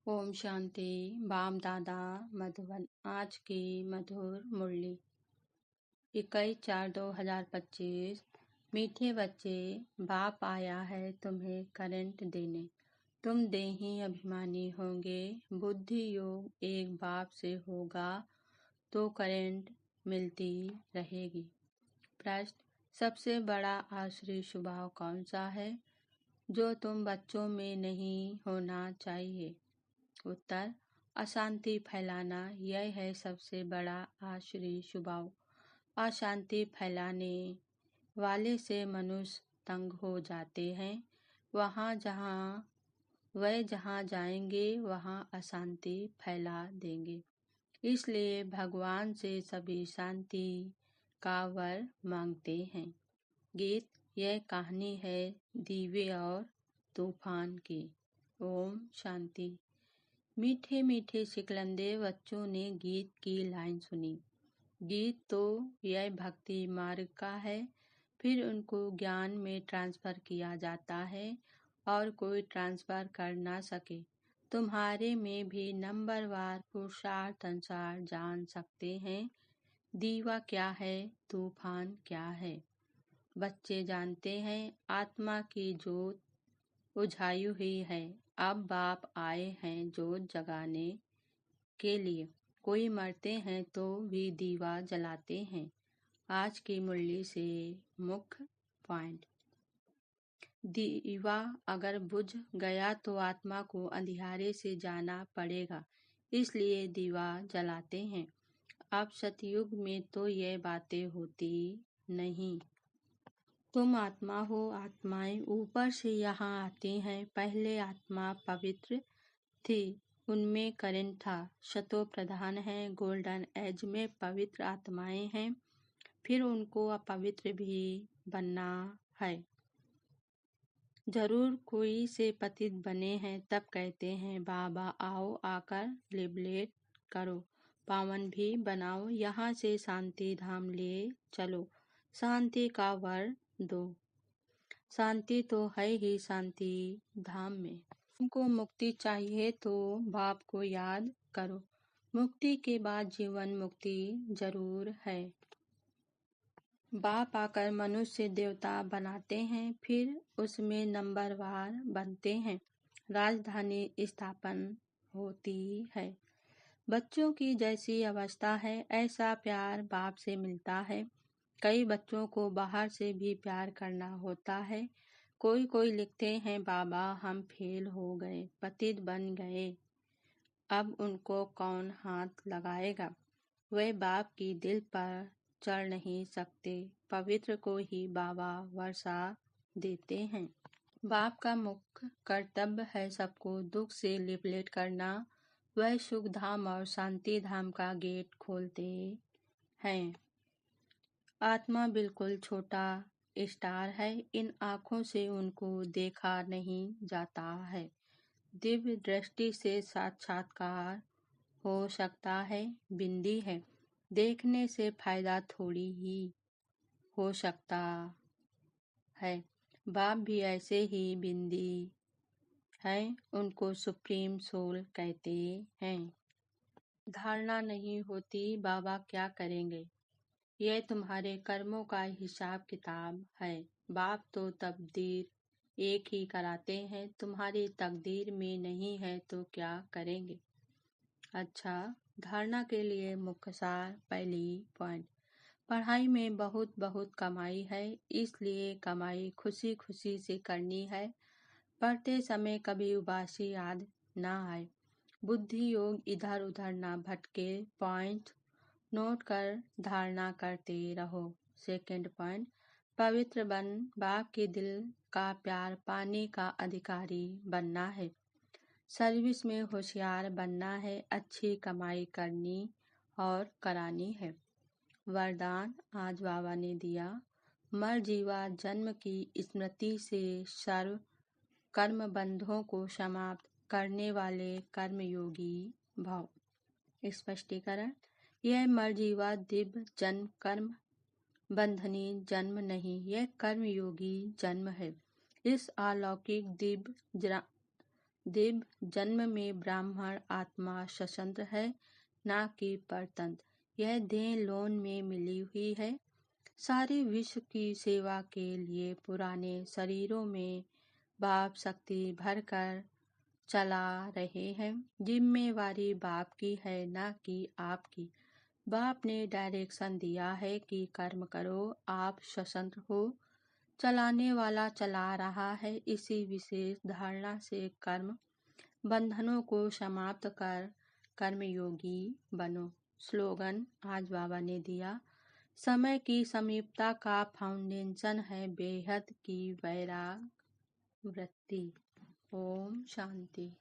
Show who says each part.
Speaker 1: Om Shanti. Balm दादा मधुबन। आज की मधुर मुरली 21/4/2025। मीठे बच्चे, बाप आया है तुम्हें करंट देने। तुम देही अभिमानी होंगे। बुद्धि योग एक बाप से होगा तो करंट मिलती रहेगी। प्रश्न: सबसे बड़ा आसुरी स्वभाव कौन सा है जो तुम बच्चों में नहीं होना चाहिए? उत्तर: अशांति फैलाना। यह है सबसे बड़ा आसुरी स्वभाव। अशांति फैलाने वाले से मनुष्य तंग हो जाते हैं। वह जहाँ जाएंगे वहाँ अशांति फैला देंगे। इसलिए भगवान से सभी शांति का वर मांगते हैं। गीत। यह कहानी है दीवे और तूफान की। ओम शांति। मीठे मीठे सिकलंदे बच्चों ने गीत की लाइन सुनी। गीत तो यह भक्ति मार्ग का है। फिर उनको ज्ञान में ट्रांसफर किया जाता है और कोई ट्रांसफर कर ना सके। तुम्हारे में भी नंबरवार पुरुषार्थ अनुसार जान सकते हैं दीवा क्या है, तूफान क्या है। बच्चे जानते हैं आत्मा की जोत बुझाई हुई है। अब बाप आए हैं जोत जगाने के लिए। कोई मरते हैं तो भी दीवा जलाते हैं। आज की मुरली से मुख्य पॉइंट: दीवा अगर बुझ गया तो आत्मा को अंधियारे से जाना पड़ेगा, इसलिए दीवा जलाते हैं। अब सतयुग में तो ये बातें होती नहीं। तुम आत्मा हो, आत्माएं ऊपर से यहाँ आती हैं। पहले आत्मा पवित्र थी, उनमें करंट था। शतो प्रधान है। गोल्डन एज में पवित्र आत्माएं हैं, फिर उनको अपवित्र भी बनना है। जरूर कोई से पतित बने हैं, तब कहते हैं बाबा आओ, आकर लिबरेट करो, पावन भी बनाओ, यहाँ से शांति धाम ले चलो, शांति का वर दो। शांति तो है ही शांति धाम में। तुमको मुक्ति चाहिए तो बाप को याद करो। मुक्ति के बाद जीवन मुक्ति जरूर है। बाप आकर मनुष्य देवता बनाते हैं, फिर उसमें नंबरवार बनते हैं। राजधानी स्थापन होती है। बच्चों की जैसी अवस्था है ऐसा प्यार बाप से मिलता है। कई बच्चों को बाहर से भी प्यार करना होता है। कोई लिखते हैं बाबा हम फेल हो गए, पतित बन गए, अब उनको कौन हाथ लगाएगा। वे बाप की दिल पर चढ़ नहीं सकते। पवित्र को ही बाबा वर्षा देते हैं। बाप का मुख्य कर्तव्य है सबको दुख से लिबरेट करना। वह सुख धाम और शांति धाम का गेट खोलते हैं। आत्मा बिल्कुल छोटा स्टार है। इन आँखों से उनको देखा नहीं जाता है। दिव्य दृष्टि से साक्षात्कार हो सकता है। बिंदी है, देखने से फायदा थोड़ी ही हो सकता है। बाप भी ऐसे ही बिंदी है, उनको सुप्रीम सोल कहते हैं। धारणा नहीं होती बाबा क्या करेंगे। यह तुम्हारे कर्मों का हिसाब किताब है। बाप तो तकदीर एक ही कराते हैं। तुम्हारी तकदीर में नहीं है तो क्या करेंगे। अच्छा, धारणा के लिए मुख्य सार। पहली पॉइंट: पढ़ाई में बहुत बहुत कमाई है, इसलिए कमाई खुशी खुशी से करनी है। पढ़ते समय कभी उबासी याद ना आए। बुद्धि योग इधर उधर ना भटके। पॉइंट नोट कर धारणा करते रहो। सेकंड पॉइंट: पवित्र बन। बाप के दिल का प्यार पाने का अधिकारी बनना है। सर्विस में होशियार बनना है। अच्छी कमाई करनी और करानी है। वरदान आज बाबा ने दिया। मर जीवा जन्म की स्मृति से सर्व कर्म बंधों को समाप्त करने वाले कर्मयोगी भव। स्पष्टीकरण: यह मरजीवा दिव्य जन्म कर्म बंधनी जन्म नहीं, यह कर्मयोगी जन्म है। इस अलौकिक दिव्य दिव्य जन्म में ब्राह्मण आत्मा स्वतंत्र है, ना कि परतंत्र। यह देह लोन में मिली हुई है। सारे विश्व की सेवा के लिए पुराने शरीरों में बाप शक्ति भरकर चला रहे हैं। जिम्मेवारी बाप की है, ना कि आपकी। बाप ने डायरेक्शन दिया है कि कर्म करो, आप स्वतंत्र हो। चलाने वाला चला रहा है। इसी विशेष धारणा से कर्म बंधनों को समाप्त कर कर्मयोगी बनो। स्लोगन आज बाबा ने दिया। समय की समीपता का फाउंडेशन है बेहद की वैराग वृत्ति। ओम शांति।